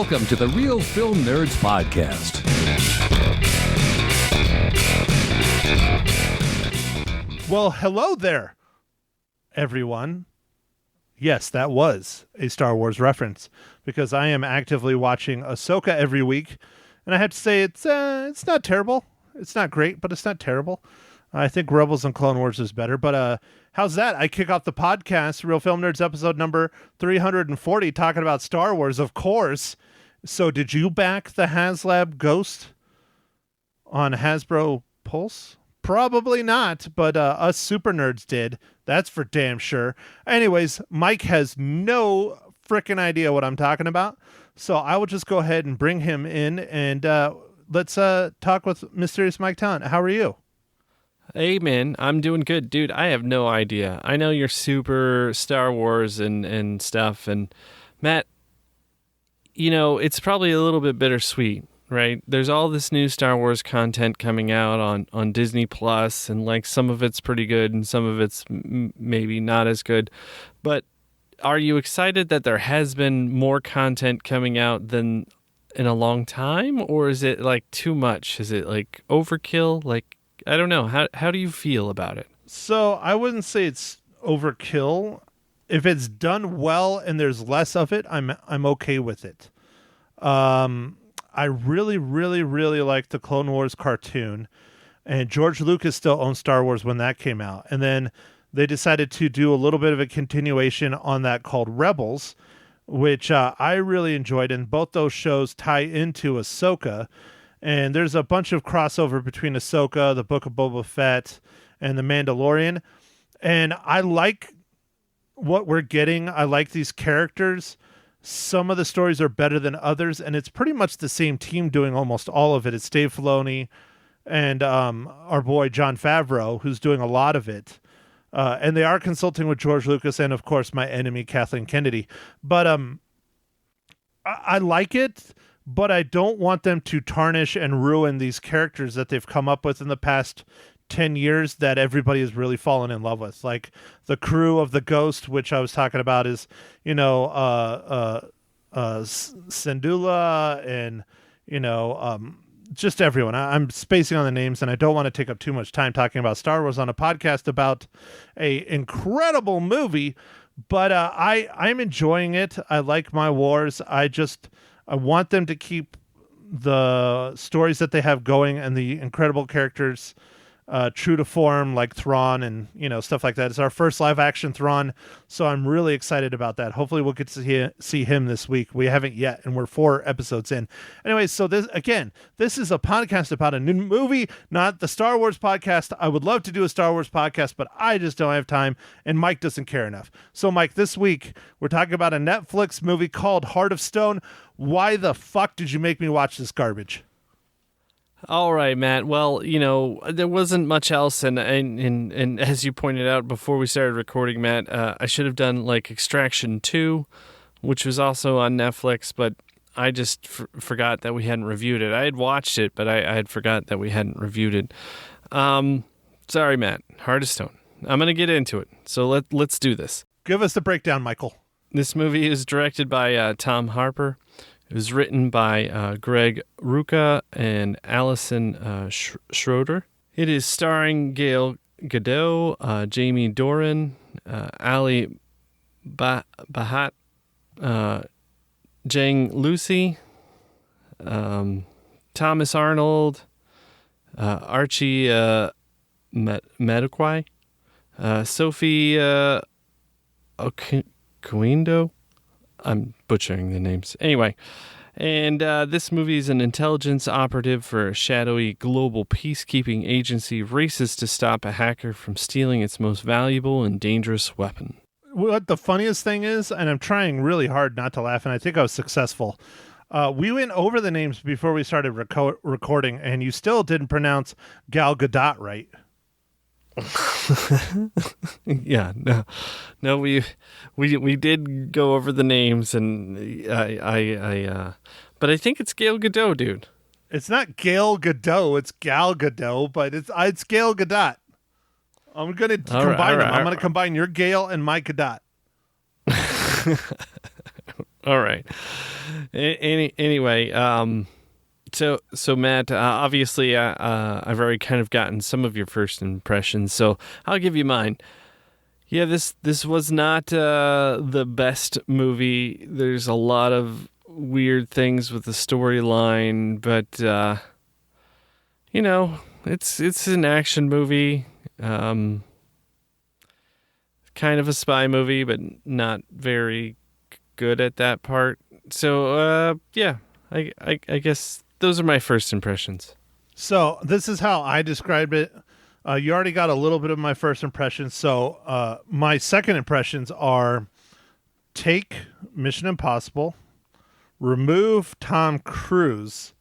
Welcome to the Real Film Nerds Podcast. Well, hello there, everyone. Yes, that was a Star Wars reference because I am actively watching Ahsoka every week, and I have to say it's not terrible. It's not great, but it's not terrible. I think Rebels and Clone Wars is better, but how's that? I kick off the podcast, Real Film Nerds episode number 340, talking about Star Wars, of course. So did you back the HasLab Ghost on Hasbro Pulse? Probably not, but us super nerds did. That's for damn sure. Anyways, Mike has no freaking idea what I'm talking about, so I will just go ahead and bring him in, and let's talk with Mysterious Mike Talent. How are you? Hey, man, I'm doing good. Dude, I have no idea. I know you're super Star Wars and stuff, and Matt, you know, it's probably a little bit bittersweet, right? There's all this new Star Wars content coming out on Disney Plus, and like some of it's pretty good and some of it's maybe not as good. But are you excited that there has been more content coming out than in a long time, or is it like too much? Is it like overkill? Like, I don't know. How do you feel about it? So I wouldn't say it's overkill. If it's done well and there's less of it, I'm okay with it. I really, really, really like the Clone Wars cartoon, and George Lucas still owned Star Wars when that came out. And then they decided to do a little bit of a continuation on that called Rebels, which I really enjoyed. And both those shows tie into Ahsoka. And there's a bunch of crossover between Ahsoka, the Book of Boba Fett, and the Mandalorian. And I like what we're getting. I like these characters. Some of the stories are better than others, and it's pretty much the same team doing almost all of it. It's Dave Filoni and our boy Jon Favreau, who's doing a lot of it. And they are consulting with George Lucas and, of course, my enemy, Kathleen Kennedy. But I like it, but I don't want them to tarnish and ruin these characters that they've come up with in the past 10 years that everybody has really fallen in love with. Like the crew of the Ghost, which I was talking about, is, you know, Syndulla and, you know, just everyone. I'm spacing on the names, and I don't want to take up too much time talking about Star Wars on a podcast about a incredible movie, but I'm enjoying it. I like my wars. I want them to keep the stories that they have going and the incredible characters true to form, like Thrawn and, you know, stuff like that. It's our first live action Thrawn, so I'm really excited about that. Hopefully we'll get to see him this week. We haven't yet, and we're 4 episodes in. Anyway, so this is a podcast about a new movie, not the Star Wars podcast. I would love to do a Star Wars podcast, but I just don't have time, and Mike doesn't care enough. So Mike, this week we're talking about a Netflix movie called Heart of Stone. Why the fuck did you make me watch this garbage? All right, Matt. Well, you know, there wasn't much else, and as you pointed out before we started recording, Matt, I should have done like Extraction 2, which was also on Netflix, but I just forgot that we hadn't reviewed it. I had watched it, but I had forgot that we hadn't reviewed it. Sorry, Matt. Heart of Stone. I'm going to get into it, so let's do this. Give us the breakdown, Michael. This movie is directed by Tom Harper. It was written by Greg Rucka and Allison Schroeder. It is starring Gail Gadot, Jamie Doran, Ali Bahat, Jang Lucy, Thomas Arnold, Archie Mediquai, Sophie Oquindo. I'm butchering the names. Anyway, and this movie is an intelligence operative for a shadowy global peacekeeping agency races to stop a hacker from stealing its most valuable and dangerous weapon. What the funniest thing is, and I'm trying really hard not to laugh, and I think I was successful, we went over the names before we started recording, and you still didn't pronounce Gal Gadot right. Yeah, no, we did go over the names, and but I think it's Gail Gadot, dude. It's not Gail Gadot, it's Gal Gadot, but it's Gail Gadot. I'm gonna combine them. I'm gonna combine your Gail and my Gadot. All right. Anyway, so Matt, obviously, I've already kind of gotten some of your first impressions, so I'll give you mine. Yeah, this was not the best movie. There's a lot of weird things with the storyline, but it's an action movie, kind of a spy movie, but not very good at that part. So yeah, I guess those are my first impressions. So this is how I described it. You already got a little bit of my first impressions. So my second impressions are take Mission Impossible, remove Tom Cruise,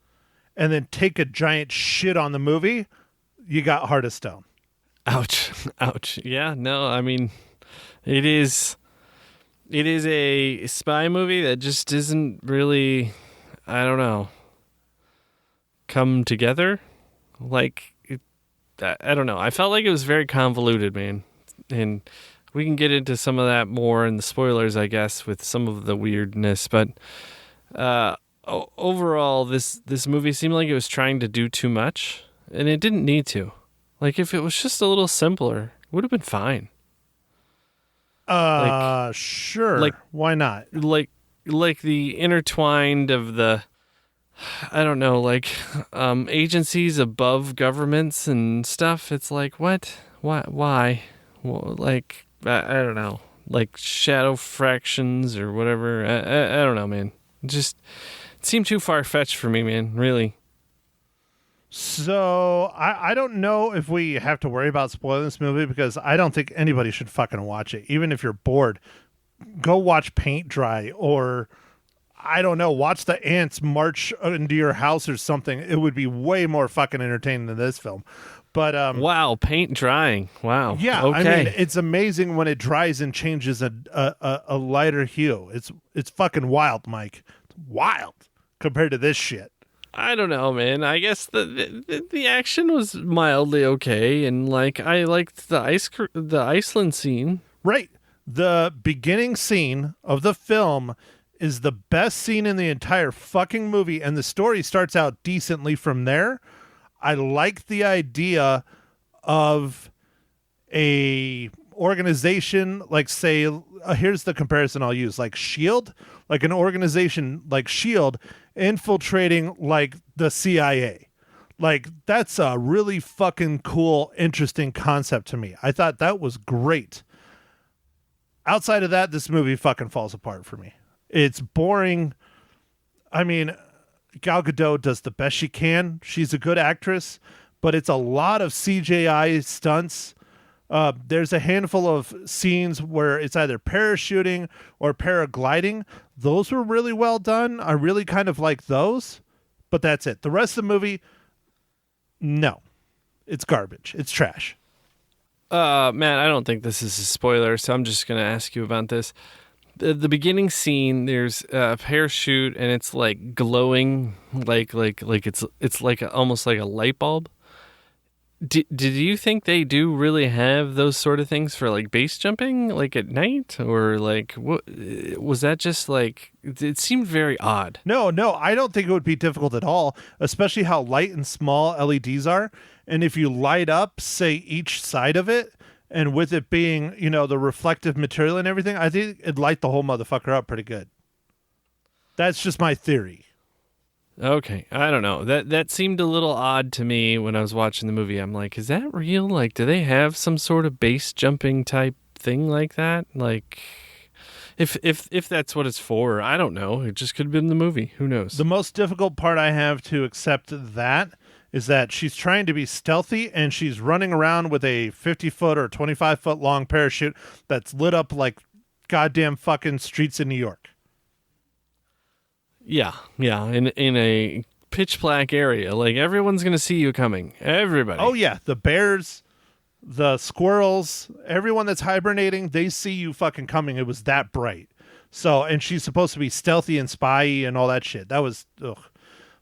and then take a giant shit on the movie. You got Heart of Stone. Ouch. Ouch. Yeah, no, I mean, it is a spy movie that just isn't really, I don't know, come together. Like, I don't know. I felt like it was very convoluted, man. And we can get into some of that more in the spoilers, I guess, with some of the weirdness. But overall, this movie seemed like it was trying to do too much, and it didn't need to. Like, if it was just a little simpler, it would have been fine. Sure. Like, why not? Like the intertwined of the, I don't know, like agencies above governments and stuff. It's like, what? Why? Well, like, I don't know. Like shadow fractions or whatever. I don't know, man. It seemed too far-fetched for me, man. Really. So I don't know if we have to worry about spoiling this movie because I don't think anybody should fucking watch it. Even if you're bored, go watch paint dry or I don't know, watch the ants march into your house or something. It would be way more fucking entertaining than this film. But wow, paint drying. Wow. Yeah, okay. I mean, it's amazing when it dries and changes a lighter hue. It's fucking wild, Mike. It's wild compared to this shit. I don't know, man. I guess the action was mildly okay, and like I liked the Iceland scene. Right. The beginning scene of the film is the best scene in the entire fucking movie, and the story starts out decently from there. I like the idea of a organization like, say, here's the comparison I'll use, like SHIELD, like an organization like SHIELD infiltrating like the CIA. Like, that's a really fucking cool, interesting concept to me. I thought that was great. Outside of that, this movie fucking falls apart for me. It's boring. I mean, Gal Gadot does the best she can. She's a good actress, but it's a lot of CGI stunts. There's a handful of scenes where it's either parachuting or paragliding. Those were really well done. I really kind of like those, but that's it. The rest of the movie, no. It's garbage. It's trash. Matt, I don't think this is a spoiler, so I'm just going to ask you about this. The beginning scene, there's a parachute, and it's like glowing, like it's like almost like a light bulb. Did you think they do really have those sort of things for like base jumping, like at night, or like what was that? Just like it seemed very odd. No, I don't think it would be difficult at all, especially how light and small LEDs are. And if you light up, say, each side of it, and with it being, you know, the reflective material and everything, I think it'd light the whole motherfucker up pretty good. That's just my theory. Okay, I don't know. That seemed a little odd to me when I was watching the movie. I'm like, is that real? Like, do they have some sort of base jumping type thing like that? Like, if that's what it's for, I don't know. It just could have been the movie. Who knows? The most difficult part I have to accept that is that she's trying to be stealthy and she's running around with a 50-foot or 25-foot long parachute that's lit up like goddamn fucking streets in New York. Yeah, in a pitch black area, like everyone's gonna see you coming. Everybody. Oh yeah, the bears, the squirrels, everyone that's hibernating, they see you fucking coming. It was that bright. So, and she's supposed to be stealthy and spy-y and all that shit. That was, ugh.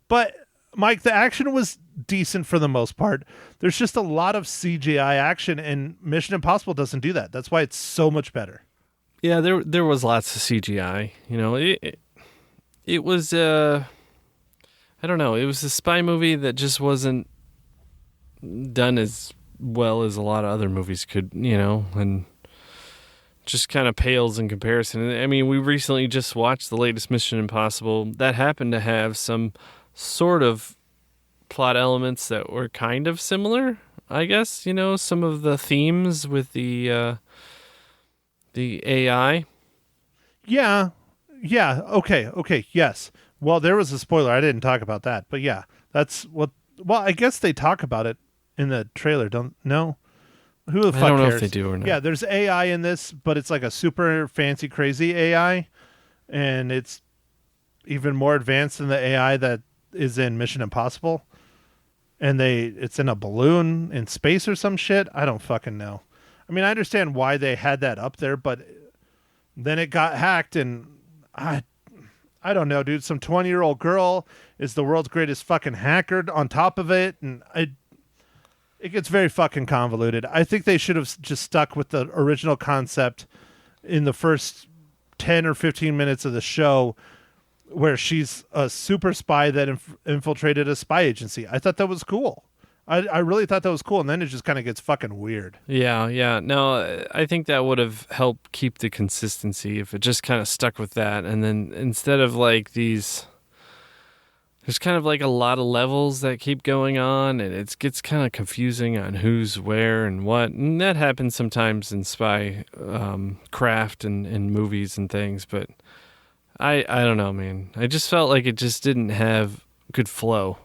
But Mike, the action was decent for the most part. There's just a lot of CGI action, and Mission Impossible doesn't do that. That's why it's so much better. Yeah, there was lots of CGI. You know, It was I don't know. It was a spy movie that just wasn't done as well as a lot of other movies could, and just kind of pales in comparison. I mean, we recently just watched the latest Mission Impossible that happened to have some sort of plot elements that were kind of similar, I guess, some of the themes with the AI. Yeah. Yeah. Okay. Yes. Well, there was a spoiler. I didn't talk about that, but yeah, that's what. Well, I guess they talk about it in the trailer. Don't know. Who the fuck I don't know cares? if they do or not. Yeah, there's AI in this, but it's like a super fancy, crazy AI, and it's even more advanced than the AI that is in Mission Impossible. And it's in a balloon in space or some shit. I don't fucking know. I mean, I understand why they had that up there, but then it got hacked, and I don't know, dude. Some 20-year-old girl is the world's greatest fucking hacker on top of it, and it gets very fucking convoluted. I think they should have just stuck with the original concept in the first 10 or 15 minutes of the show, where she's a super spy that infiltrated a spy agency. I thought that was cool. I really thought that was cool, and then it just kind of gets fucking weird. Yeah. No, I think that would have helped keep the consistency if it just kind of stuck with that. And then instead of like there's kind of like a lot of levels that keep going on, and it gets kind of confusing on who's where and what. And that happens sometimes in spy craft and movies and things. But I don't know, man. I just felt like it just didn't have good flow.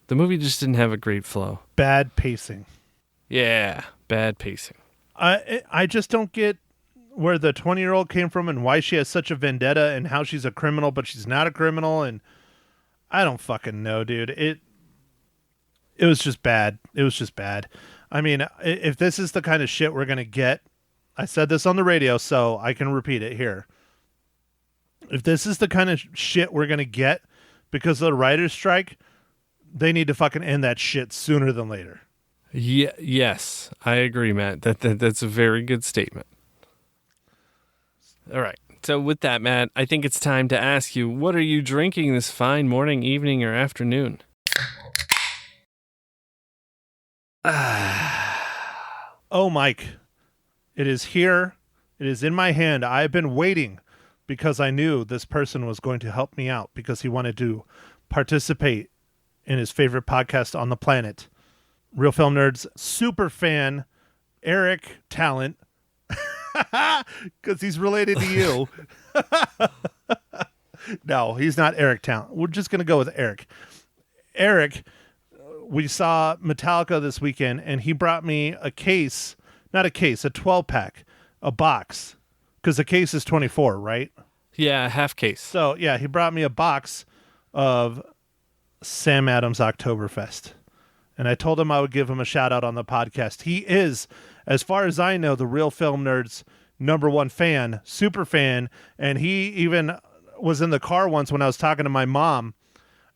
The movie just didn't have a great flow. Bad pacing. Yeah, bad pacing. I just don't get where the 20-year-old came from and why she has such a vendetta and how she's a criminal, but she's not a criminal. And I don't fucking know, dude. It was just bad. It was just bad. I mean, if this is the kind of shit we're going to get, I said this on the radio, so I can repeat it here. If this is the kind of shit we're going to get because of the writer's strike, they need to fucking end that shit sooner than later. Yeah, yes, I agree, Matt. That's a very good statement. All right. So with that, Matt, I think it's time to ask you, what are you drinking this fine morning, evening, or afternoon? Oh, Mike, it is here. It is in my hand. I've been waiting because I knew this person was going to help me out because he wanted to participate in his favorite podcast on the planet. Real Film Nerds super fan, Eric Talent, because he's related to you. No, he's not Eric Talent. We're just going to go with Eric. Eric, we saw Metallica this weekend, and he brought me a case, not a case, a 12-pack, a box, because the case is 24, right? Yeah, half case. So, yeah, he brought me a box of Sam Adams Oktoberfest. And I told him I would give him a shout out on the podcast. He is, as far as I know, the Real Film Nerds #1 fan, super fan. And he even was in the car once when I was talking to my mom.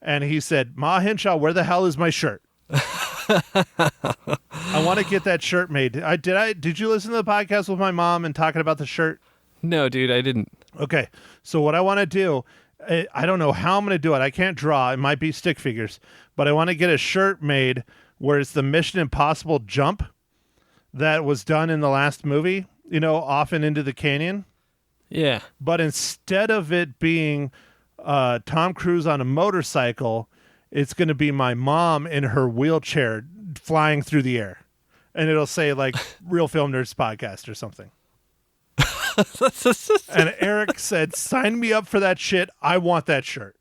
And he said, "Ma Henshaw, where the hell is my shirt?" I want to get that shirt made. Did you listen to the podcast with my mom and talking about the shirt? No, dude, I didn't. Okay. So what I want to do, I don't know how I'm going to do it. I can't draw. It might be stick figures. But I want to get a shirt made where it's the Mission Impossible jump that was done in the last movie, off and into the canyon. Yeah. But instead of it being Tom Cruise on a motorcycle, it's going to be my mom in her wheelchair flying through the air. And it'll say, like, Real Film Nerds Podcast or something. And Eric said, "Sign me up for that shit. I want that shirt."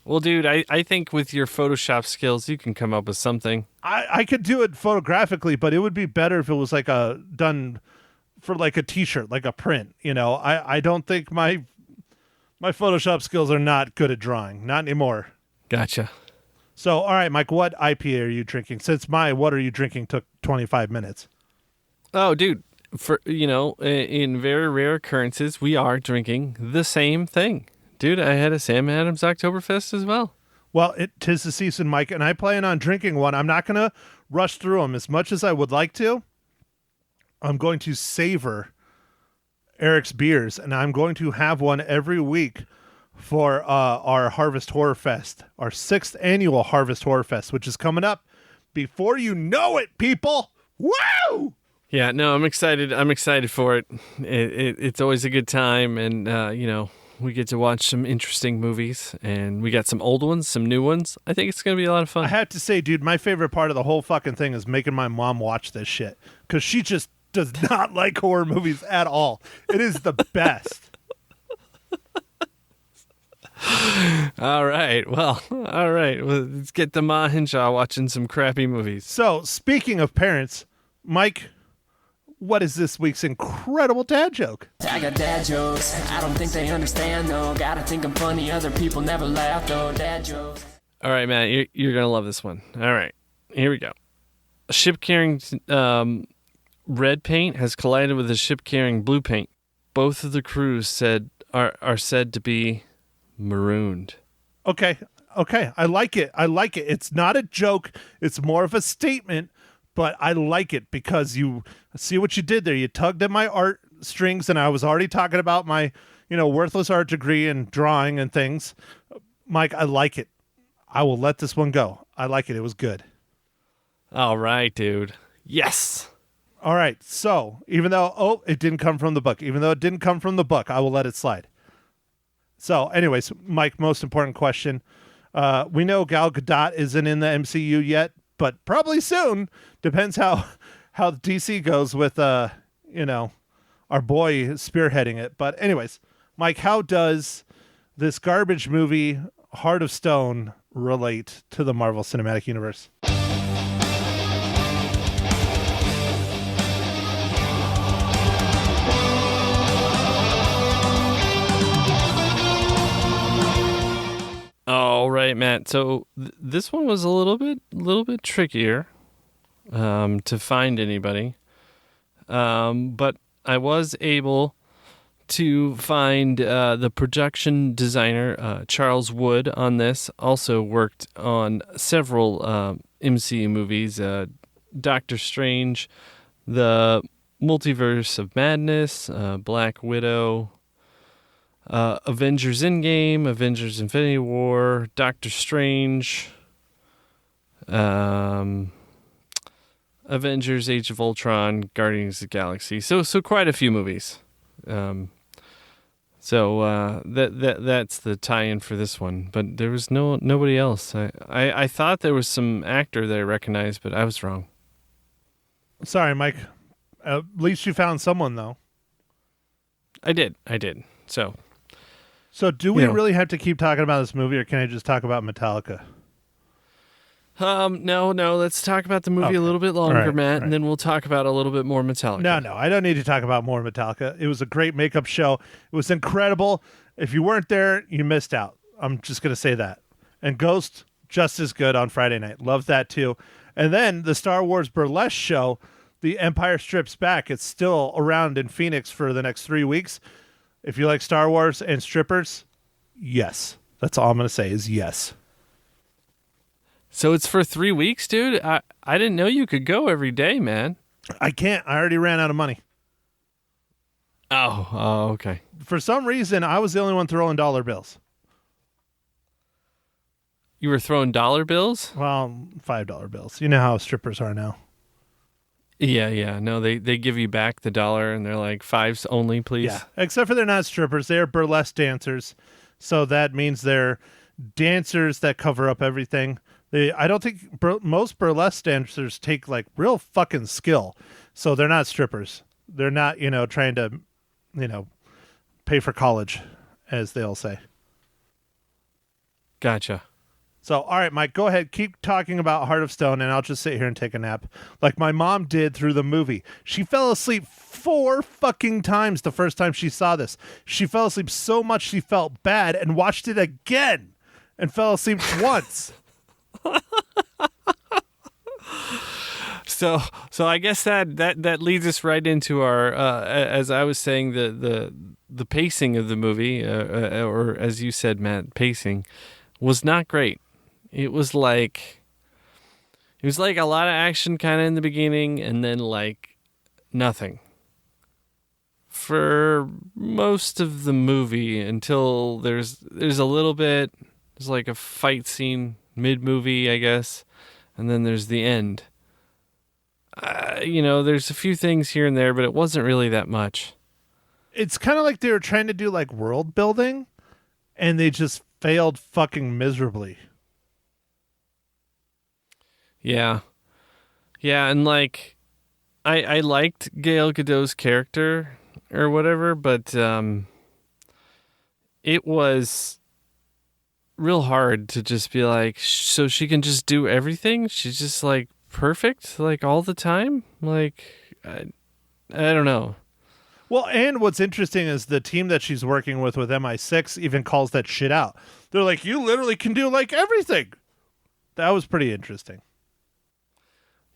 Well, dude, I think with your Photoshop skills, you can come up with something. I could do it photographically, but it would be better if it was like done for like a t-shirt, like a print. I don't think my Photoshop skills are not good at drawing. Not anymore. Gotcha. So, all right, Mike, what IPA are you drinking? Since my "what are you drinking" took 25 minutes. Oh, dude. In very rare occurrences, we are drinking the same thing. Dude, I had a Sam Adams Oktoberfest as well. Well, 'tis the season, Mike, and I plan on drinking one. I'm not going to rush through them as much as I would like to. I'm going to savor Eric's beers, and I'm going to have one every week for our Harvest Horror Fest, our 6th annual Harvest Horror Fest, which is coming up before you know it, people. Woo! Yeah, no, I'm excited. I'm excited for it. It's always a good time, and we get to watch some interesting movies, and we got some old ones, some new ones. I think it's going to be a lot of fun. I have to say, dude, my favorite part of the whole fucking thing is making my mom watch this shit, because she just does not like horror movies at all. It is the best. All right. Well, let's get the Ma Hinshaw watching some crappy movies. So, speaking of parents, Mike, what is this week's incredible dad joke? I got dad jokes. I don't think they understand, though. Gotta think I'm funny. Other people never laugh, though. Dad jokes. All right, Matt, you're going to love this one. All right. Here we go. A ship carrying red paint has collided with a ship carrying blue paint. Both of the crews are said to be marooned. Okay. I like it. It's not a joke. It's more of a statement, but I like it because you see what you did there. You tugged at my art strings, and I was already talking about my, worthless art degree and drawing and things. Mike, I like it. I will let this one go. I like it. It was good. All right, dude. Yes. All right. So even though, it didn't come from the book, I will let it slide. So anyways, Mike, most important question. We know Gal Gadot isn't in the MCU yet, but probably soon. Depends how DC goes with, our boy spearheading it. But anyways, Mike, how does this garbage movie, Heart of Stone, relate to the Marvel Cinematic Universe? All right, Matt. So this one was a little bit trickier to find anybody, but I was able to find the production designer Charles Wood on this. Also worked on several MCU movies: Doctor Strange, The Multiverse of Madness, Black Widow. Avengers Endgame, Avengers Infinity War, Doctor Strange, Avengers Age of Ultron, Guardians of the Galaxy. So quite a few movies. That's the tie-in for this one. But there was nobody else. I thought there was some actor that I recognized, but I was wrong. Sorry, Mike. At least you found someone, though. I did. So do we really have to keep talking about this movie, or can I just talk about Metallica? No. Let's talk about the movie a little bit longer, Matt, and then we'll talk about a little bit more Metallica. No, I don't need to talk about more Metallica. It was a great makeup show. It was incredible. If you weren't there, you missed out. I'm just going to say that. And Ghost, just as good on Friday night. Love that too. And then the Star Wars Burlesque show, The Empire Strips Back. It's still around in Phoenix for the next 3 weeks. If you like Star Wars and strippers, yes. That's all I'm going to say is yes. So it's for 3 weeks, dude? I didn't know you could go every day, man. I can't. I already ran out of money. Oh, okay. For some reason, I was the only one throwing dollar bills. You were throwing dollar bills? Well, $5 bills. You know how strippers are now. Yeah. No, they give you back the dollar, and they're like, fives only, please. Yeah, except for they're not strippers. They're burlesque dancers. So that means they're dancers that cover up everything. I don't think most burlesque dancers take like real fucking skill. So they're not strippers. They're not, trying to, pay for college, as they'll say. Gotcha. So, all right, Mike, go ahead. Keep talking about Heart of Stone, and I'll just sit here and take a nap like my mom did through the movie. She fell asleep 4 fucking times the first time she saw this. She fell asleep so much she felt bad and watched it again and fell asleep once. So I guess that leads us right into our, as I was saying, the pacing of the movie, or as you said, Matt, pacing was not great. It was like a lot of action kind of in the beginning, and then like nothing for most of the movie until there's a little bit. There's like a fight scene mid-movie, I guess, and then there's the end. There's a few things here and there, but it wasn't really that much. It's kind of like they were trying to do like world building, and they just failed fucking miserably. Yeah. Yeah, and like I liked Gal Gadot's character or whatever, but it was real hard to just be like, so she can just do everything? She's just like perfect like all the time? Like I don't know. Well, and what's interesting is the team that she's working with MI6 even calls that shit out. They're like, you literally can do like everything. That was pretty interesting.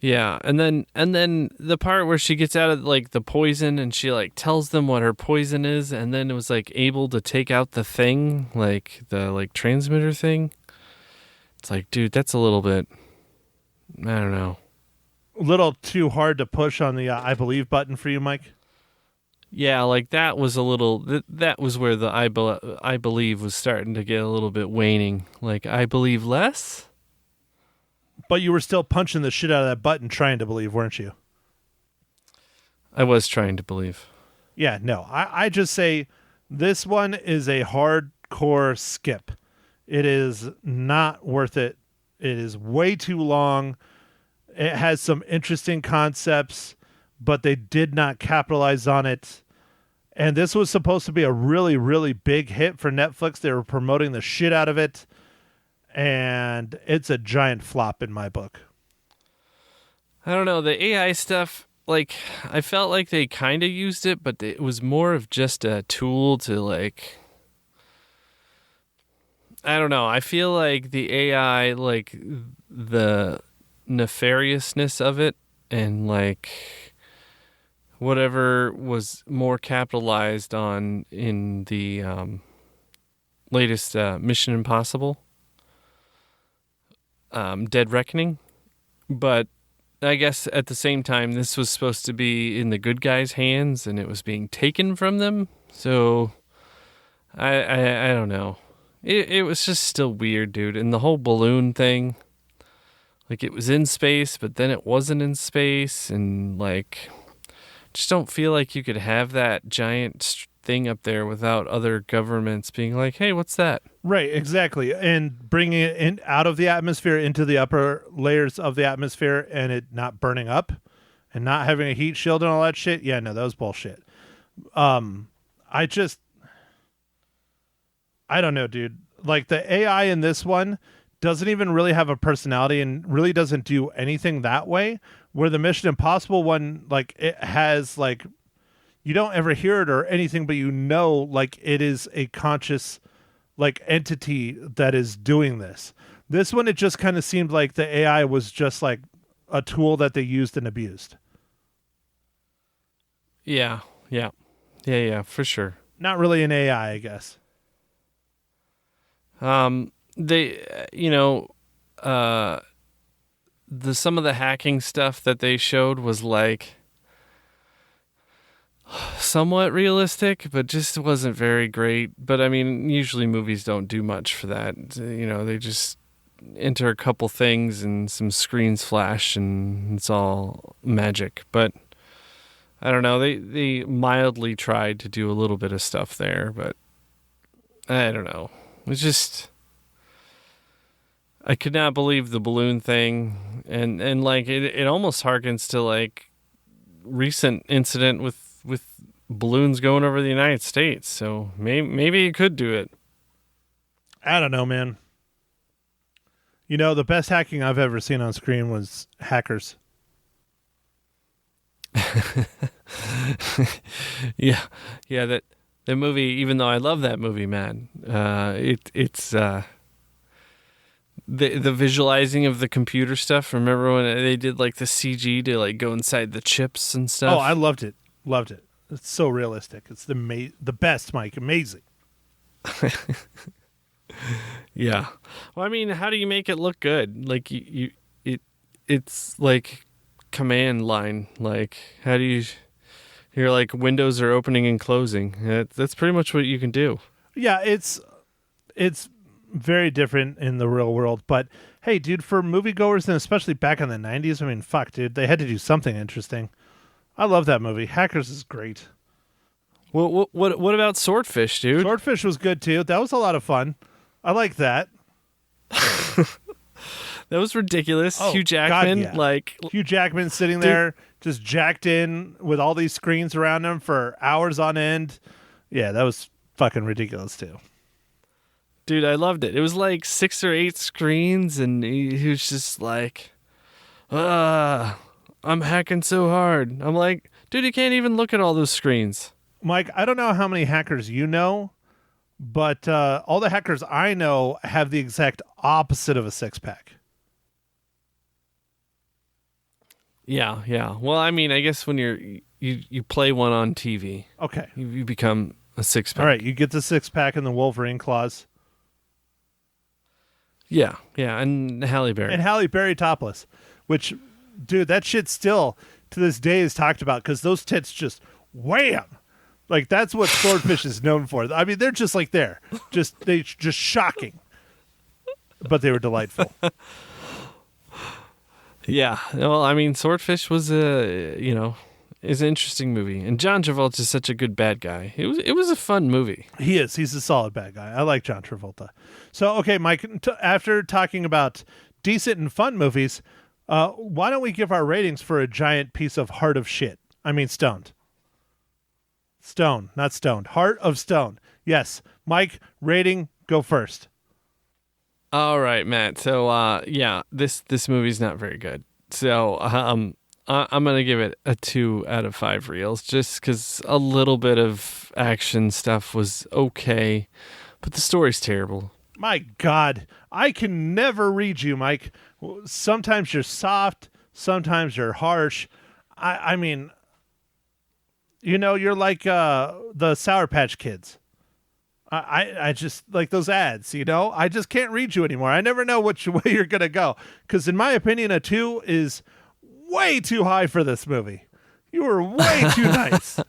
Yeah, and then the part where she gets out of like the poison and she like tells them what her poison is, and then it was like able to take out the thing, like the like transmitter thing. It's like, dude, that's a little bit, I don't know. A little too hard to push on the I believe button for you, Mike. Yeah, like that was a little. That was where the I believe was starting to get a little bit waning. Like, I believe less. But you were still punching the shit out of that button trying to believe, weren't you? I was trying to believe. Yeah, no. I just say this one is a hardcore skip. It is not worth it. It is way too long. It has some interesting concepts, but they did not capitalize on it. And this was supposed to be a really, really big hit for Netflix. They were promoting the shit out of it. And it's a giant flop in my book. I don't know. The AI stuff, like, I felt like they kind of used it, but it was more of just a tool to, like, I don't know. I feel like the AI, like, the nefariousness of it and, like, whatever was more capitalized on in the latest Mission Impossible. Dead Reckoning, but I guess at the same time this was supposed to be in the good guys' hands and it was being taken from them, so I don't know. It was just still weird, dude. And the whole balloon thing, like, it was in space but then it wasn't in space, and like, just don't feel like you could have that giant thing up there without other governments being like, hey, what's that? Right, exactly. And bringing it in out of the atmosphere into the upper layers of the atmosphere and it not burning up and not having a heat shield and all that shit. Yeah, no, that was bullshit. I don't know, dude. Like, the AI in this one doesn't even really have a personality and really doesn't do anything that way, where the Mission Impossible one, like, it has, like, you don't ever hear it or anything, but you know, like, it is a conscious, like, entity that is doing this. This one, it just kind of seemed like the AI was just like a tool that they used and abused. Yeah, for sure. Not really an AI, I guess. They, some of the hacking stuff that they showed was like somewhat realistic, but just wasn't very great. But I mean, usually movies don't do much for that. You know, they just enter a couple things and some screens flash and it's all magic. But I don't know. They mildly tried to do a little bit of stuff there, but I don't know. It's just, I could not believe the balloon thing, and like it almost harkens to like recent incident with balloons going over the United States. So maybe it could do it. I don't know, man. You know, the best hacking I've ever seen on screen was Hackers. yeah, that movie, even though I love that movie, man, it's the visualizing of the computer stuff. Remember when they did like the CG to like go inside the chips and stuff? Oh, I loved it. It's so realistic. It's the best, Mike. Amazing. Yeah. Well, I mean, how do you make it look good? Like it's like command line. Like, how do you Your like windows are opening and closing. That's pretty much what you can do. Yeah, it's very different in the real world. But hey, dude, for moviegoers and especially back in the 90s, I mean, fuck, dude, they had to do something interesting. I love that movie. Hackers is great. Well, what about Swordfish, dude? Swordfish was good too. That was a lot of fun. I like that. That was ridiculous. Oh, Hugh Jackman, God, yeah. Hugh Jackman sitting there just jacked in with all these screens around him for hours on end. Yeah, that was fucking ridiculous too. Dude, I loved it. It was like 6 or 8 screens, and he was just like, I'm hacking so hard. I'm like, dude, you can't even look at all those screens. Mike, I don't know how many hackers you know, but all the hackers I know have the exact opposite of a six-pack. Yeah. Well, I mean, I guess when you play one on TV, Okay. you become a six-pack. All right, you get the six-pack and the Wolverine claws. Yeah, and Halle Berry. And Halle Berry topless, which, dude, that shit still, to this day, is talked about because those tits just wham! Like, that's what Swordfish is known for. I mean, they're just like there. Just shocking. But they were delightful. Yeah. Well, I mean, Swordfish was is an interesting movie, and John Travolta's such a good bad guy. It was a fun movie. He is. He's a solid bad guy. I like John Travolta. So, okay, Mike, after talking about decent and fun movies, why don't we give our ratings for a giant piece of heart of shit? I mean, stoned. Stone, not stoned. Heart of stone. Yes. Mike, rating, go first. All right, Matt. So, this movie's not very good. So, I'm gonna give it a 2 out of 5 reels, just because a little bit of action stuff was okay, but the story's terrible. My God, I can never read you, Mike. Sometimes you're soft, sometimes you're harsh. I mean, you're like the Sour Patch Kids. I just like those ads, I just can't read you anymore. I never know which way you're going to go. Because in my opinion, a 2 is way too high for this movie. You were way too nice.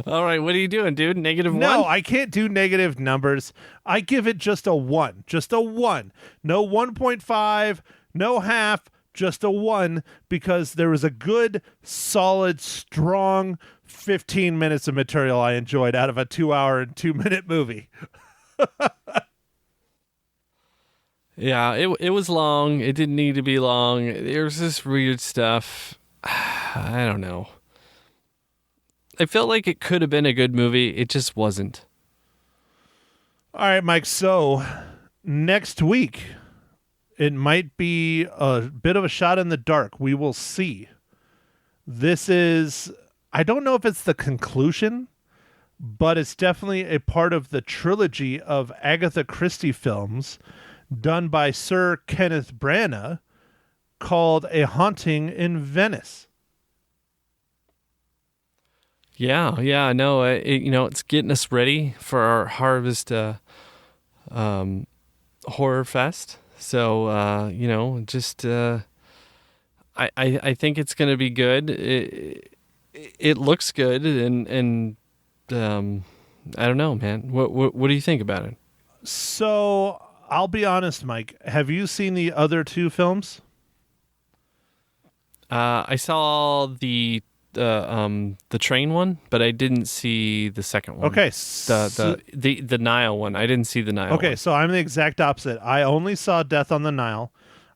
All right, what are you doing, dude? -1? No, I can't do negative numbers. I give it just a 1. Just a 1. No 1.5, no half, just a 1, because there was a good, solid, strong 15 minutes of material I enjoyed out of a 2-hour and 2-minute movie. Yeah, it was long. It didn't need to be long. There was this weird stuff. I don't know. I felt like it could have been a good movie. It just wasn't. All right, Mike. So next week, it might be a bit of a shot in the dark. We will see. This is, I don't know if it's the conclusion, but it's definitely a part of the trilogy of Agatha Christie films done by Sir Kenneth Branagh called A Haunting in Venice. Yeah, no, it's getting us ready for our Harvest Horror Fest. So, I think it's going to be good. It looks good, and I don't know, man. What do you think about it? So, I'll be honest, Mike. Have you seen the other 2 films? I saw the train one, but I didn't see the second one. Okay, the Nile one. I didn't see the Nile. Okay, one. so I'm the exact opposite. I only saw Death on the Nile.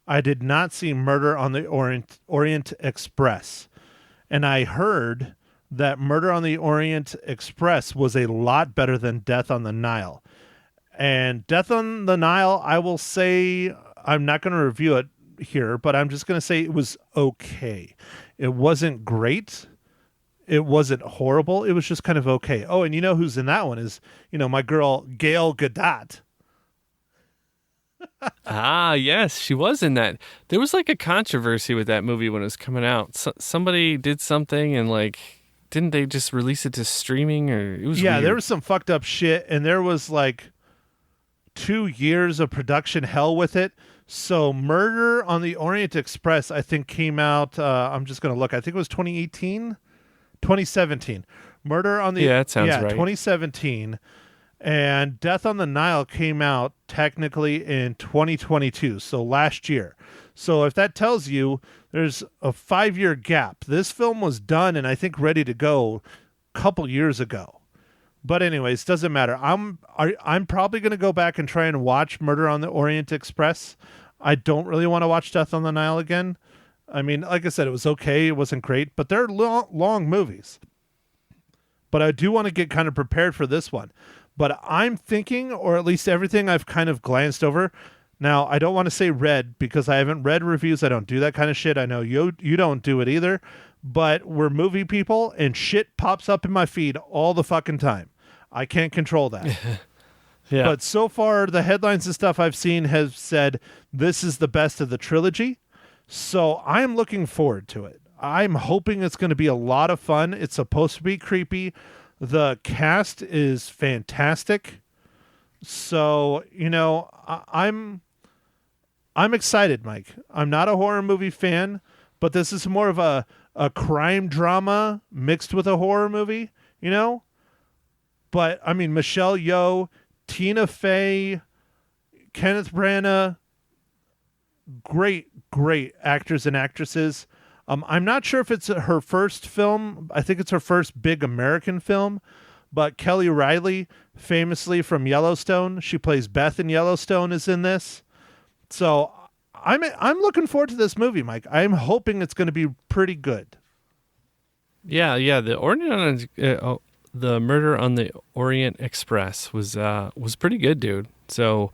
I did not see Murder on the Orient Express, and I heard that Murder on the Orient Express was a lot better than Death on the Nile. And Death on the Nile, I will say, I'm not going to review it here, but I'm just going to say it was okay. It wasn't great. It wasn't horrible. It was just kind of okay. Oh, and you know who's in that one is, my girl Gail Gadot. Yes, she was in that. There was like a controversy with that movie when it was coming out. Somebody did something and didn't they just release it to streaming, or it was weird. There was some fucked up shit, and there was 2 years of production hell with it. So Murder on the Orient Express, I think, came out, I'm just going to look, I think it was 2018. 2017. Murder on the Yeah, that sounds right. 2017, and Death on the Nile came out technically in 2022, so last year. So if that tells you there's a 5-year gap, this film was done and I think ready to go a couple years ago. But anyways, doesn't matter. I'm probably going to go back and try and watch Murder on the Orient Express. I don't really want to watch Death on the Nile again. I mean, like I said, it was okay. It wasn't great, but they're long movies. But I do want to get kind of prepared for this one. But I'm thinking, or at least everything I've kind of glanced over. Now, I don't want to say read because I haven't read reviews. I don't do that kind of shit. I know you don't do it either. But we're movie people, and shit pops up in my feed all the fucking time. I can't control that. Yeah. But so far, the headlines and stuff I've seen have said this is the best of the trilogy. So I'm looking forward to it. I'm hoping it's going to be a lot of fun. It's supposed to be creepy. The cast is fantastic. So, I'm excited, Mike. I'm not a horror movie fan, but this is more of a crime drama mixed with a horror movie, But, I mean, Michelle Yeoh, Tina Fey, Kenneth Branagh, great actors and actresses. I'm not sure if it's her first film. I think it's her first big American film. But Kelly Riley, famously from Yellowstone, she plays Beth in Yellowstone, is in this. So I'm looking forward to this movie, Mike. I'm hoping it's going to be pretty good. Yeah. The Murder on the Orient Express was pretty good, dude. So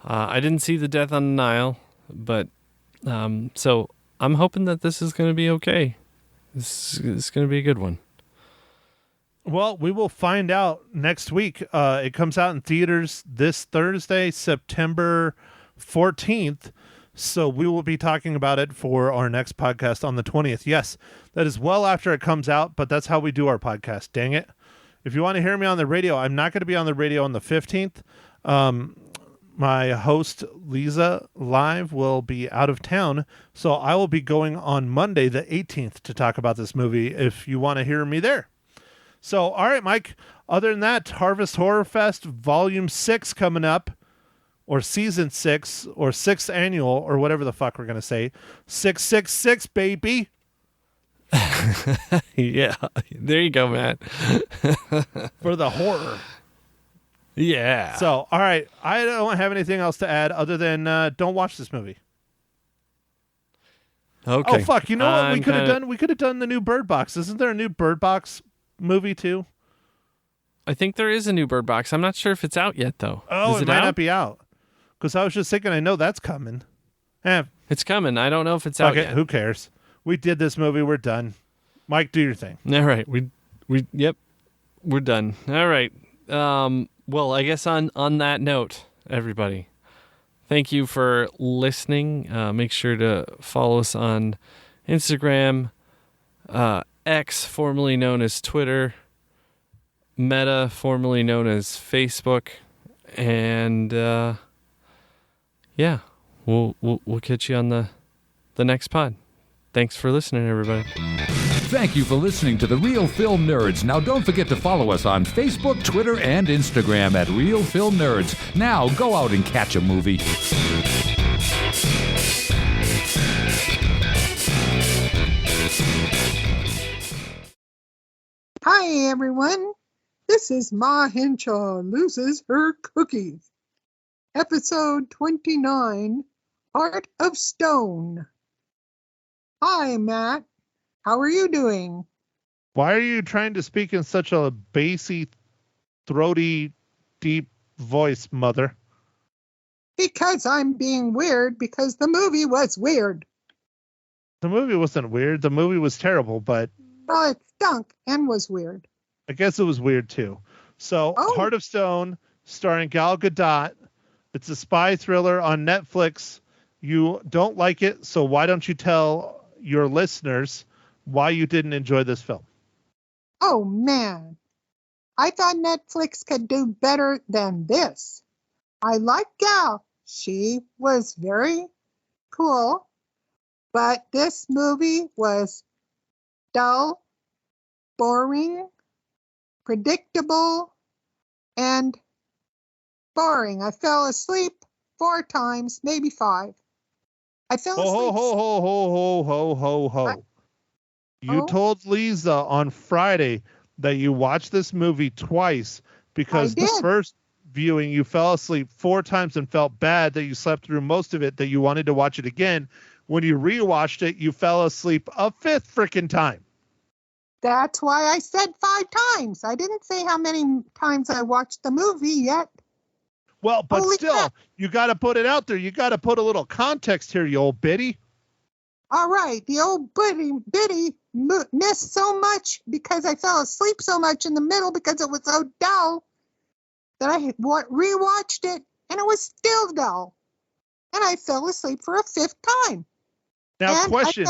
I didn't see the Death on the Nile, but so I'm hoping that this is going to be okay. This is going to be a good one. Well, we will find out next week. It comes out in theaters this Thursday, September 14th. So we will be talking about it for our next podcast on the 20th. Yes, that is well after it comes out, but that's how we do our podcast. Dang it. If you want to hear me on the radio, I'm not going to be on the radio on the 15th. My host, Lisa Live, will be out of town, so I will be going on Monday, the 18th, to talk about this movie if you want to hear me there. So, all right, Mike, other than that, Harvest Horror Fest Volume 6 coming up, or Season 6, or 6th Annual, or whatever the fuck we're going to say. 666, baby! Yeah, there you go, Matt. For the horror. Yeah. So, all right, I don't have anything else to add other than don't watch this movie. Okay. Oh fuck! You know what we could have done? We could have done the new Bird Box. Isn't there a new Bird Box movie too? I think there is a new Bird Box. I'm not sure if it's out yet, though. Oh, is it it might out? not be out. Because I was just thinking, I know that's coming. It's coming. I don't know if it's out yet. Who cares? We did this movie. We're done. Mike, do your thing. All right. Yep. We're done. All right. Well, I guess on that note, everybody, thank you for listening. Make sure to follow us on Instagram, X, formerly known as Twitter, Meta, formerly known as Facebook, and yeah, we'll catch you on the next pod. Thanks for listening, everybody. Thank you for listening to The Real Film Nerds. Now, don't forget to follow us on Facebook, Twitter, and Instagram at Real Film Nerds. Now, go out and catch a movie. Hi, everyone. This is Ma Henshaw Loses Her Cookies. Episode 29, Heart of Stone. Hi, Matt. How are you doing? Why are you trying to speak in such a bassy, throaty, deep voice, Mother? Because I'm being weird because the movie was weird. The movie wasn't weird. The movie was terrible, but Well, it stunk and was weird. I guess it was weird too. So, Heart of Stone, starring Gal Gadot. It's a spy thriller on Netflix. You don't like it, so why don't you tell your listeners why you didn't enjoy this film? Oh, man. I thought Netflix could do better than this. I like Gal. She was very cool. But this movie was dull, boring, predictable, and boring. I fell asleep 4 times, maybe 5. I fell Ho, asleep. ho, ho, ho, ho, ho, ho, ho. You Oh. told Lisa on Friday that you watched this movie twice because I the did. first viewing you fell asleep 4 times and felt bad that you slept through most of it, that you wanted to watch it again. When you rewatched it, you fell asleep a 5th freaking time. That's why I said 5 times. I didn't say how many times I watched the movie yet. Well, but Holy still, crap. you got to put it out there. You got to put a little context here, you old biddy. All right, the old biddy missed so much because I fell asleep so much in the middle because it was so dull that I rewatched it and it was still dull. And I fell asleep for a 5th time. Now, and question.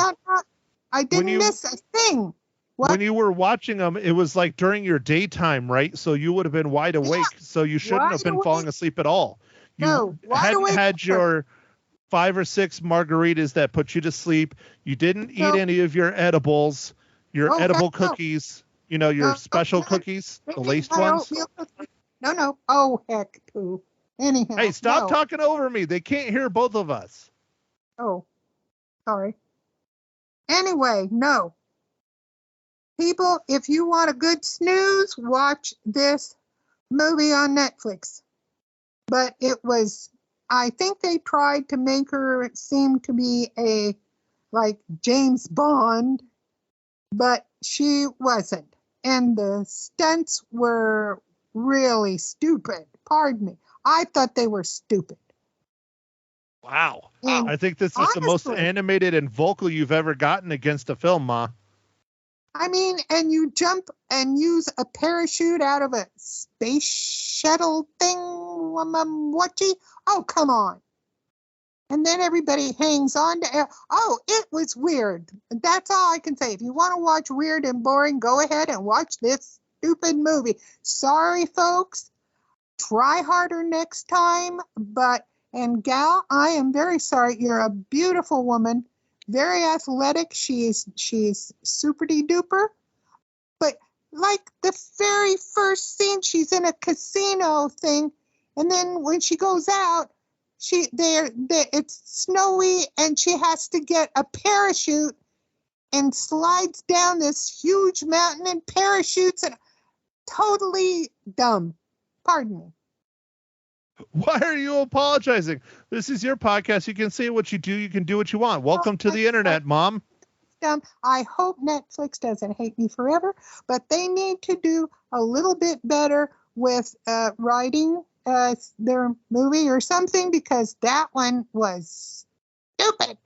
I didn't miss a thing. What? When you were watching them, it was like during your daytime, right? So you would have been wide awake. Yeah, So you shouldn't have been falling asleep at all. You No, wide hadn't awake had your 5 or 6 margaritas that put you to sleep. You didn't eat No. any of your edibles, your Oh, edible heck no. cookies, you know, your No, special no. cookies, the Maybe laced my ones. oatmeal cookies. No. Oh, heck, poo. Anyhow. Hey, stop no. talking over me. They can't hear both of us. Oh, sorry. Anyway, no. People, if you want a good snooze, watch this movie on Netflix. But it was, I think they tried to make her seem to be like James Bond, but she wasn't. And the stunts were really stupid. Pardon me. I thought they were stupid. Wow. And I think this is the most honestly, animated and vocal you've ever gotten against a film, Ma. I mean, and you jump and use a parachute out of a space shuttle thing. Whatchy? Oh, come on. And then everybody hangs on to air. Oh, it was weird. That's all I can say. If you want to watch weird and boring, go ahead and watch this stupid movie. Sorry, folks. Try harder next time. And gal, I am very sorry. You're a beautiful woman. Very athletic. She's super-de duper. But like the very first scene, she's in a casino thing, and then when she goes out, it's snowy, and she has to get a parachute and slides down this huge mountain and parachutes, and totally dumb. Pardon me. Why are you apologizing? This is your podcast. You can say what you do. You can do what you want. Welcome to the internet, Mom. I hope Netflix doesn't hate me forever, but they need to do a little bit better with writing their movie or something, because that one was stupid.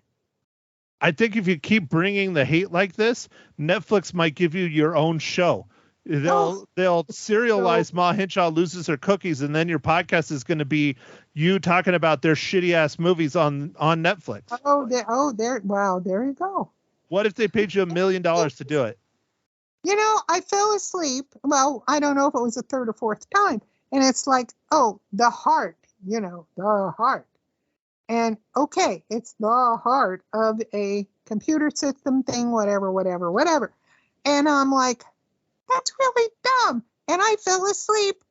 I think if you keep bringing the hate like this, Netflix might give you your own show. They'll serialize Ma Hinshaw Loses Her Cookies, and then your podcast is going to be you talking about their shitty ass movies on Netflix. Wow, there you go. What if they paid you $1 million to do it? You know, I fell asleep. Well, I don't know if it was the 3rd or 4th time, and it's like, oh, the heart. The heart. And okay, it's the heart of a computer system thing, whatever. And I'm like, that's really dumb. And I fell asleep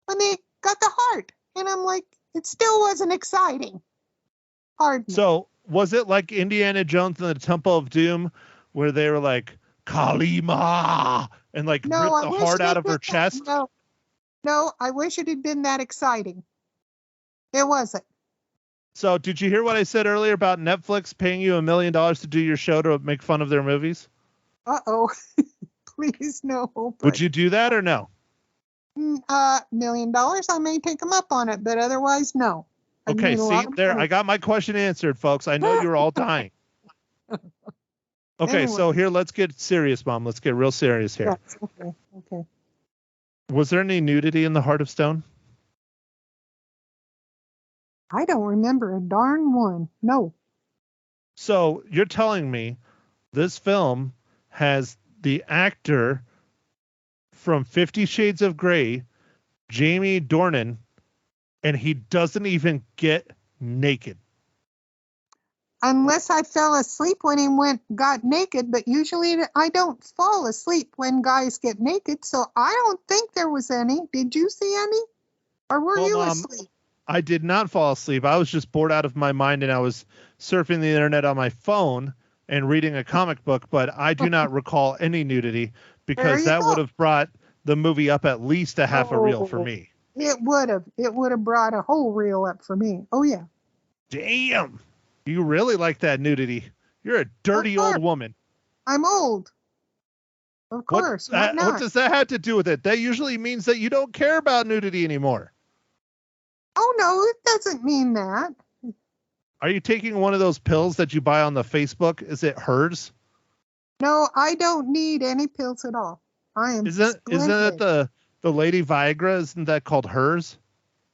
when they got the heart. And I'm like, it still wasn't exciting. Pardon me. So was it like Indiana Jones and the Temple of Doom, where they were like, Kalima, and like ripped the heart out of her chest? No, I wish it had been that exciting. It wasn't. So did you hear what I said earlier about Netflix paying you $1 million to do your show to make fun of their movies? Uh-oh. Please, no. Would you do that or no? $1 million, I may take them up on it, but otherwise, no. Okay, see, there, I got my question answered, folks. I know you're all dying. Okay, so here, let's get serious, Mom. Let's get real serious here. Yes, okay. Was there any nudity in The Heart of Stone? I don't remember a darn one. No. So you're telling me this film has the actor from 50 Shades of Grey, Jamie Dornan, and he doesn't even get naked. unless I fell asleep when he got naked, but usually I don't fall asleep when guys get naked, so I don't think there was any. Did you see any? Or were you Mom, asleep? I did not fall asleep. I was just bored out of my mind, and I was surfing the internet on my phone and reading a comic book, but I do not recall any nudity because that would have brought the movie up at least a half a reel for me. It would have. It would have brought a whole reel up for me. Oh, yeah. Damn. You really like that nudity. You're a dirty old woman. I'm old. Of course. What does that have to do with it? That usually means that you don't care about nudity anymore. Oh, no, it doesn't mean that. Are you taking one of those pills that you buy on the Facebook? Is it hers? No, I don't need any pills at all. I am Isn't it the Lady Viagra? Isn't that called hers?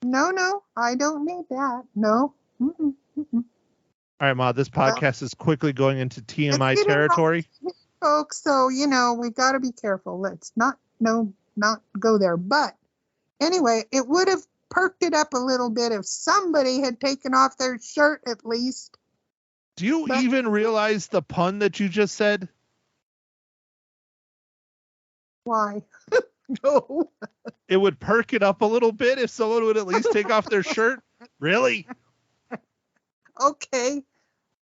No, I don't need that. No. Mm-mm, mm-mm. All right, Ma, this podcast is quickly going into TMI territory. Folks, so, we got to be careful. Let's not go there. But anyway, it would have perked it up a little bit if somebody had taken off their shirt at least. Do you even realize the pun that you just said? Why? No. It would perk it up a little bit if someone would at least take off their shirt? Really? Okay.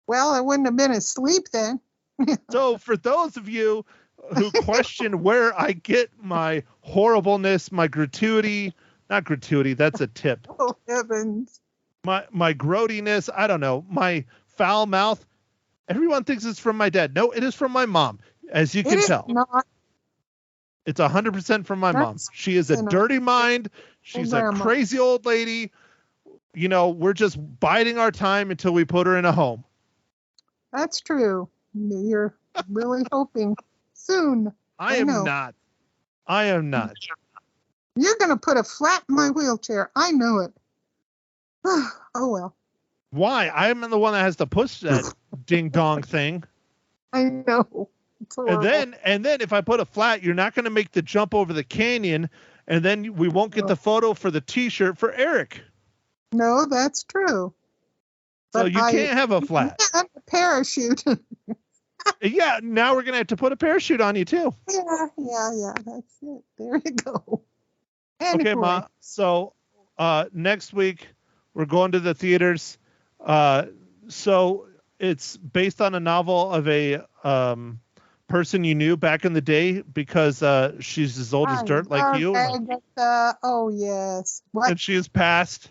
Well, I wouldn't have been asleep then. So for those of you who question where I get my horribleness, my gratuity, not gratuity, that's a tip. Oh, heavens. My grody-ness, I don't know, my foul mouth, everyone thinks it's from my dad. No, it is from my mom, as you can tell. Not. It's 100% from my mom. She is a dirty mind. She's a crazy old lady. We're just biding our time until we put her in a home. That's true. You're really hoping soon. I am not. You're going to put a flat in my wheelchair. I know it. Oh, well. Why? I'm the one that has to push that ding dong thing. I know. And then if I put a flat, you're not going to make the jump over the canyon, and then we won't get the photo for the T-shirt for Eric. No, that's true. So you can't have a flat. A parachute. Yeah, now we're going to have to put a parachute on you, too. Yeah, that's it. There you go. Anyway. Okay, Ma. So next week, we're going to the theaters. So it's based on a novel of a person you knew back in the day because she's as old as dirt like you. Oh, yes. What? And she has passed.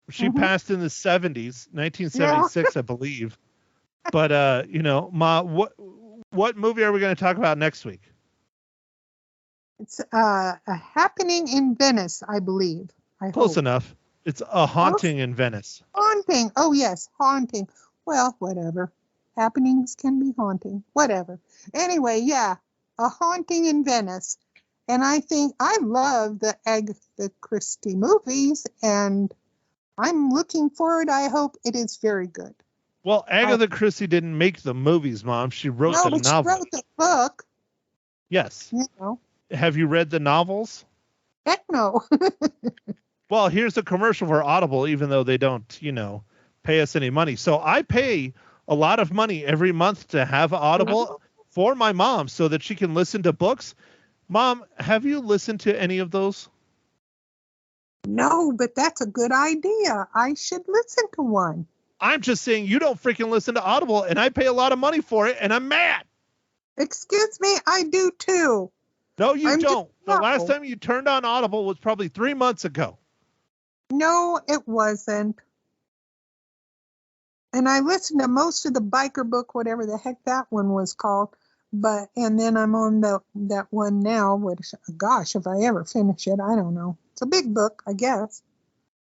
She passed in the 70s, 1976, I believe. But, Ma, what movie are we going to talk about next week? It's a happening in Venice, I believe. Close enough. It's a haunting in Venice. Haunting. Oh, yes, haunting. Well, whatever. Happenings can be haunting. Whatever. Anyway, yeah, a haunting in Venice. And I think I love the Agatha Christie movies, and I'm looking forward. I hope it is very good. Well, Agatha Christie didn't make the movies, Mom. She wrote the novel. She wrote the book. Yes. Have you read the novels? Heck no. Well, here's a commercial for Audible, even though they don't, pay us any money. So I pay a lot of money every month to have Audible for my mom so that she can listen to books. Mom, have you listened to any of those? No, but that's a good idea. I should listen to one. I'm just saying you don't freaking listen to Audible, and I pay a lot of money for it, and I'm mad. Excuse me, I do too. No, you don't. The last time you turned on Audible was probably 3 months ago. No, it wasn't. And I listened to most of the biker book, whatever the heck that one was called. And then I'm on that one now, which, gosh, if I ever finish it, I don't know. It's a big book, I guess.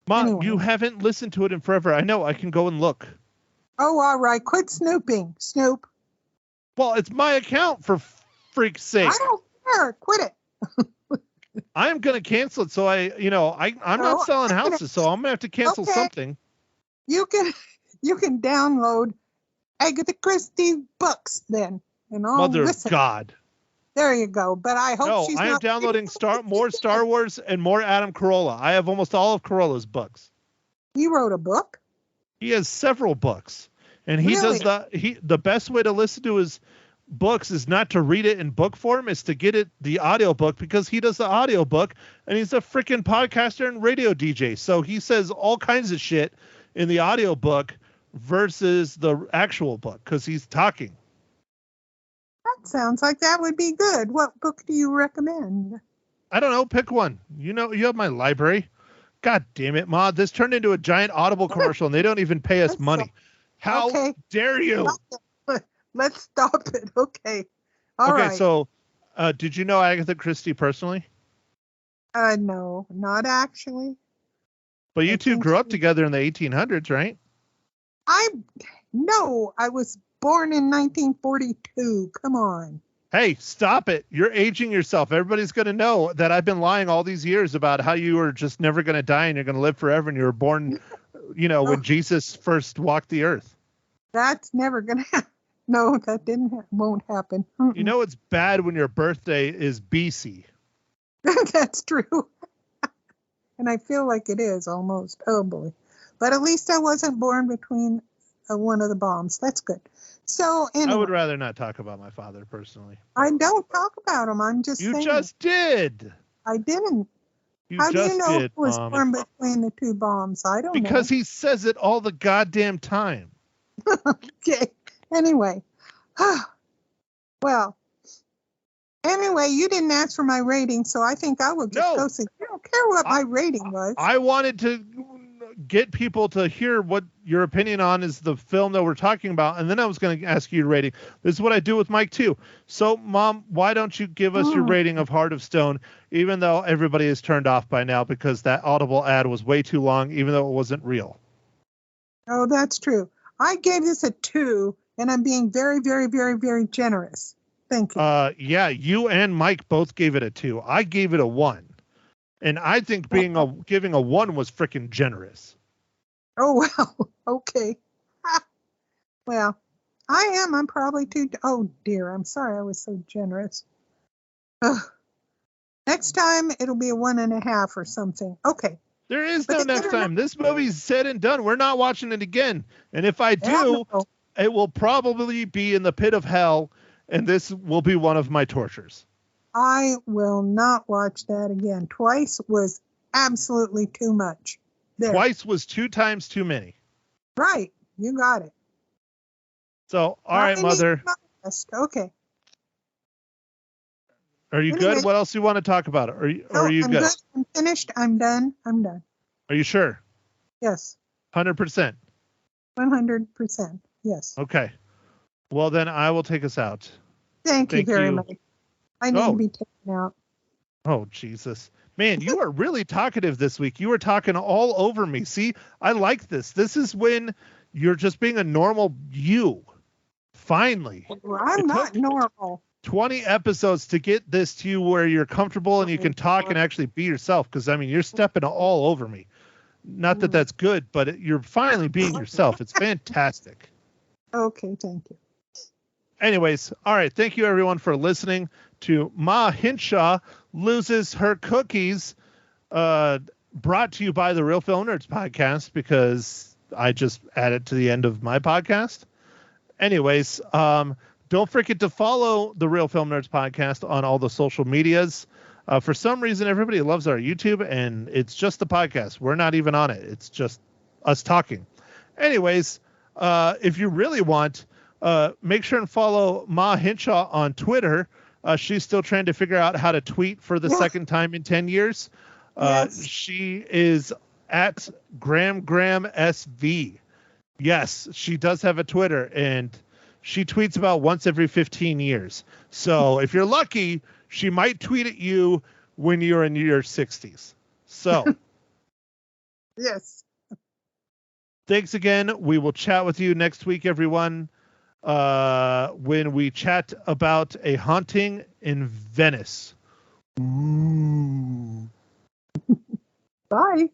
Mom, anyway. You haven't listened to it in forever. I know. I can go and look. Oh, all right. Quit snooping. Snoop. Well, it's my account, for freak's sake. I don't care. Quit it. I'm going to cancel it. So I'm not selling houses, so I'm going to have to cancel something. You can download Agatha Christie books then. And I'll Mother listen. of God. There you go. But I hope she's I am downloading more Star Wars and more Adam Carolla. I have almost all of Carolla's books. He wrote a book? He has several books. And he Really? does the best way to listen to his books is not to read it in book form, is to get it the audiobook, because he does the audiobook and he's a freaking podcaster and radio DJ. So he says all kinds of shit in the audiobook versus the actual book because he's talking. That sounds like that would be good. What book do you recommend? I don't know, pick one. You know, you have my library. God damn it, Ma. This turned into a giant Audible commercial and they don't even pay us money. How Okay. dare you? Let's stop it. Okay. All right. So did you know Agatha Christie personally? No, not actually. But you I two think grew up so. together in the 1800s, right? No, I was born in 1942. Come on. Hey, stop it. You're aging yourself. Everybody's going to know that I've been lying all these years about how you were just never going to die and you're going to live forever and you were born, when Jesus first walked the earth. That's never going to happen. No, that won't happen. You know it's bad when your birthday is BC. That's true. And I feel like it is almost. Oh, boy. But at least I wasn't born between one of the bombs. That's good. So anyway, I would rather not talk about my father personally. I don't talk about him. I'm just saying. You just did. I didn't. You How do just you know did, who was Mom. born between the two bombs? I don't know. Because he says it all the goddamn time. Okay. Anyway. Well. Anyway, you didn't ask for my rating, so I think I will just go see. I don't care what my rating was. I wanted to get people to hear what your opinion on is the film that we're talking about, and then I was going to ask you your rating. This is what I do with Mike too. So, Mom, why don't you give us your rating of Heart of Stone, even though everybody is turned off by now because that Audible ad was way too long, even though it wasn't real. Oh, that's true. I gave this a 2, and I'm being very, very, very, very generous. Thank you. Yeah, you and Mike both gave it a 2. I gave it a 1. And I think giving a 1 was freaking generous. Oh, well, okay. Well, I am. I'm probably too. Oh, dear. I'm sorry I was so generous. Ugh. Next time, it'll be a 1.5 or something. Okay. There is no next time. This movie's said and done. We're not watching it again. And if I do, it will probably be in the pit of hell, and this will be one of my tortures. I will not watch that again. Twice was absolutely too much. There. Twice was 2 times too many. Right. You got it. So, all right, Mother. Okay. Are you good? What else do you want to talk about? Are you I'm good? I'm finished. I'm done. Are you sure? Yes. 100%. 100%. Yes. Okay. Well, then I will take us out. Thank you very much. I need to be taken out. Oh, Jesus. Man, you are really talkative this week. You were talking all over me. See, I like this. This is when you're just being a normal you. Finally. Well, I'm not normal. 20 episodes to get this to you where you're comfortable and you can talk and actually be yourself. Because, I mean, you're stepping all over me. Not that that's good, but you're finally being yourself. It's fantastic. Okay, thank you. Anyways, all right. Thank you, everyone, for listening to Ma Hinshaw Loses Her Cookies, brought to you by the Real Film Nerds podcast, because I just added to the end of my podcast. Anyways, don't forget to follow the Real Film Nerds podcast on all the social medias. For some reason, everybody loves our YouTube, and it's just the podcast. We're not even on it. It's just us talking. Anyways, if you really want, make sure and follow Ma Hinshaw on Twitter. She's still trying to figure out how to tweet for the second time in 10 years. Yes. She is at Graham SV. Yes, she does have a Twitter, and she tweets about once every 15 years. So if you're lucky, she might tweet at you when you're in your 60s. So yes. Thanks again. We will chat with you next week, everyone, when we chat about a haunting in Venice. Ooh. Bye.